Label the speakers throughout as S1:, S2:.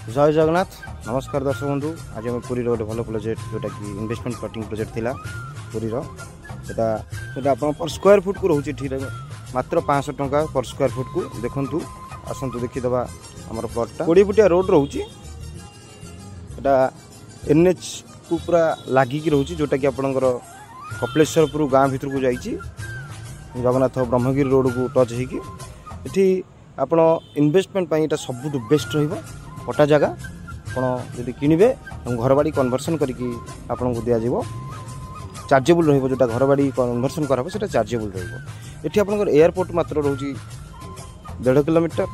S1: जय जगन्नाथ नमस्कार दर्शक बंधु आज आम पुरी गोटे भल प्रोजेक्ट जोटा कि इन्वेस्टमेंट प्लॉटिंग प्रोजेक्ट थिला पुरीर सेटा आप पर स्क्वायर फुट को रोचे ठीक मात्र 500 टंका पर स्क्वायर फुट को देखु आसतु देखीदे आम प्लॉटा 20 फुटिया रोड रोचे NH को पूरा लागिकी रोचे जोटा कि आपंकर कपिलेश्वरपुर गाँ भीतर को जाइए जगन्नाथ ब्रह्मगिरी रोड को टच होगी आपण इन्वेस्टमेंट यहाँ सबुठ बेस्ट पटा जगह आपड़ी किणवे घर बाड़ी कन्वर्सन करके आपन को दिज्व चार्जेबल रोटा घर बाड़ी कन्वर्सन कराब से चार्जेबल रही आप एयरपोर्ट मात्र रोचे 1.5 किलोमीटर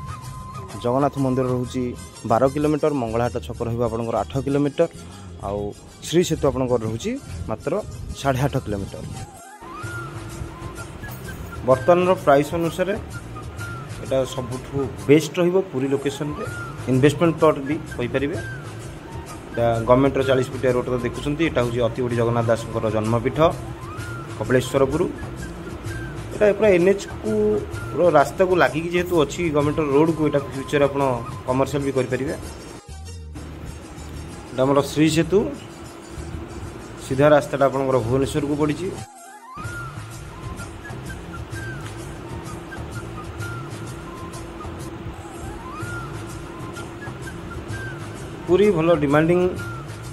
S1: जगन्नाथ मंदिर रोचे 12 किलोमीटर मंगलाहाट छक रहा 8 किलोमीटर आउ श्री सेतु आप रोचे मात्र 8.5 किलोमीटर बर्तमान प्राइस अनुसार एटा सबुठु बेस्ट रहिबो पूरी लोकेशन रे इन्वेस्टमेंट प्लॉट भी कहि परिबे गवर्नमेंट 40 फुटिया रोड तो देखुछंती एटा होची अतिबडी जगन्नाथ दास जन्मपीठ कपिलेश्वरपुर एटा पूरा NH को रास्ता को लागिकी जेहेतु अच्छी गवर्नमेंट रोड को एटा फ्यूचर आपण कमर्शियल भी करि परिबे एटा हमर श्री सेतु सीधा रास्ताटा आपनकर भुवनेश्वर को पड़ी पूरी भल डिमांडिंग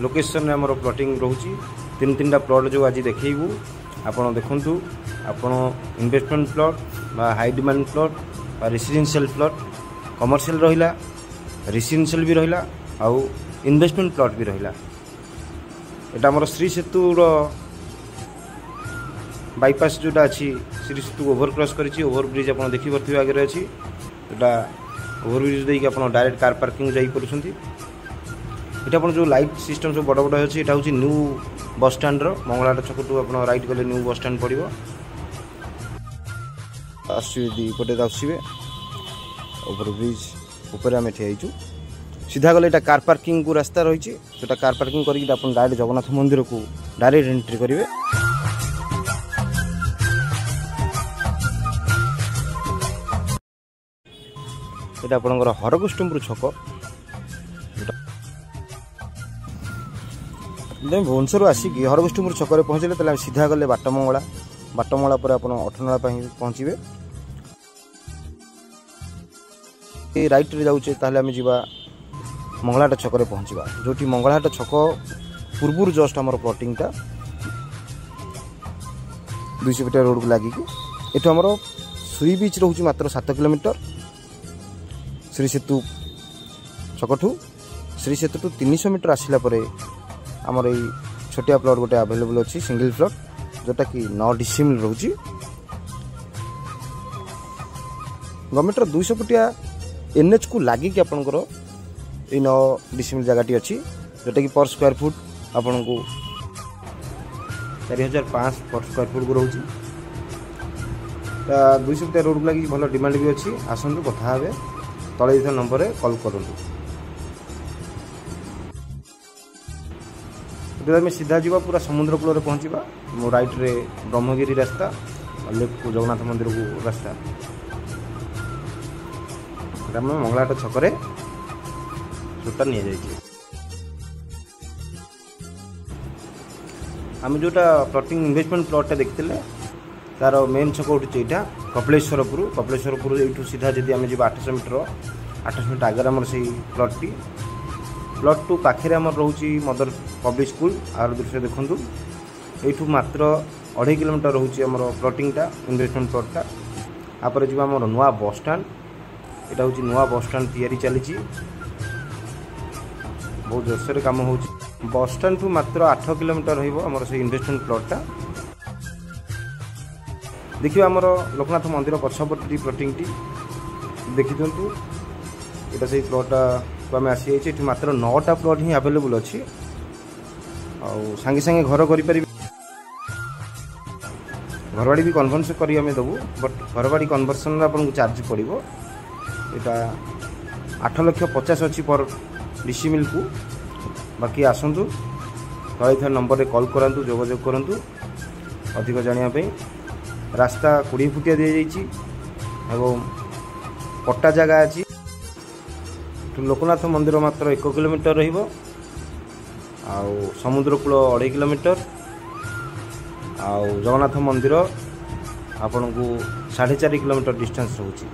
S1: लोकेशन में आमर प्लॉटिंग रोची 3-3टा प्लॉट जो आज देखू आपड़ देखु आपण इन्वेस्टमेंट प्लॉट बा हाई डिमांड प्लॉट बा रेसिडेंशियल प्लॉट कमर्शियल रहिला रेसिडेंशियल भी रहिला आउ इन्वेस्टमेंट प्लॉट भी रहिला एटा आमर श्री सेतुर बाईपास जोटा अच्छी श्री सेतु ओवरक्रॉस करी ओवरब्रिज आप देखिपे आगे अच्छी जोटा ओवरब्रिज देकी आप डायरेक्ट कार पार्किंग जाई करूछंती ये आप जो लाइट सिस्टम सब बड़ बड़ अच्छी यहाँ हूँ न्यू बस स्टैंड मंगलाहाट छक टू आप राइट गले न्यू बस स्टैंड पड़ो आसपटे आसवे ओवरब्रिज उपर आम ठियाईचु सीधा गले कार पार्किंग को रास्ता रही है कार पार्किंग करके डायरेक्ट जगन्नाथ मंदिर को डायरेक्ट एंट्री करेंगे ये आपंकर हरकुष्टपुर छक भुवनेश्वर आसिक हरकुष्टपुर छक पहुँचले सीधा गले बाटमंगला पर आप अठनाला पहुँचे रईट रे जाऊे आम जा मंगलाहाट छक पहुँचा जो मंगलाहाट छक पूर्व जस्ट आम प्लॉटिंगटा 200 फुटिया रोड को लगिकी ये आमर श्री बीच रोचे मात्र 7 किलोमीटर श्री सेतु छकठू श्री सेतु 300 मीटर आसला आमर ये छोटिया प्लॉट गोटे अवेलेबल अच्छी सिंगल प्लॉट जोटा कि 9 डिसिमिल रोची गवर्नमेंट 200 फुटिया NH को लागिकी आपंकर ये 9 डिसिमिल जगह अच्छी जोटा कि पर स्क्वायर फुट आपन को 4500 पर स्क्वायर फुट को रोची 200 फुटिया रोड लगी भल डिमांड भी अच्छी आसतु कथा हे तले दिया नंबर कॉल करूँ आम सीधा जा पूरा समुद्र कूल पहुँचा मो राइट रे ब्रह्मगिरी रास्ता और लेफ्ट को जगन्नाथ मंदिर को रास्ता आम मंगलाहाट छकरे जोटा नि आम जोटा प्लॉटिंग इन्वेस्टमेंट प्लॉटा देखते तार मेन छक उठी यहाँ कपिलेश्वरपुर यू सीधा जब आम जा 800 मीटर आगे आम से प्लॉट टू पाखे आम रोचे मदर पब्लिक स्कूल आर दृश्य देखूँ यू मात्र 2.5 किलोमीटर रोचे आम प्लॉटिंगटा इन्वेस्टमेंट प्लॉटटा आपर जी आम नुआ बस स्टैंड यहाँ हूँ नुआ बस स्टैंड तैयारी चली बहुत जोरसोर कम हो बस स्टैंड टू मात्र 8 किलोमीटर रमर से इन्वेस्टमेंट प्लॉटटा देखिए आमर लोकनाथ मंदिर पछपटी प्लॉटिंगटी देखी दिंतु यहाँ से प्लॉटा आम आसी जाइए मात्र 9टा प्लॉट ही अवेलेबल अच्छी सांगे सांगे घर कर घर बाड़ी भी कन्वर्सन करी आम देवु बट घर बाड़ी कन्वर्सन आपको चार्ज पड़ो यहाँ 8,50,000 अच्छी पर डिसिमिल को बाकी आसतु तले नंबर रे कॉल करातु जोगाजोग करूँ अधिक जानापी रास्ता 20 फुटिया दी जाइए पट्टा जगह अच्छी ଲୋକନାଥ मंदिर मात्र 1 किलोमीटर रहिबो आउ समुद्र कूल 2.5 किलोमीटर आउ जगन्नाथ मंदिर आपन को 4.5 किलोमीटर डिस्टेंस रोचे।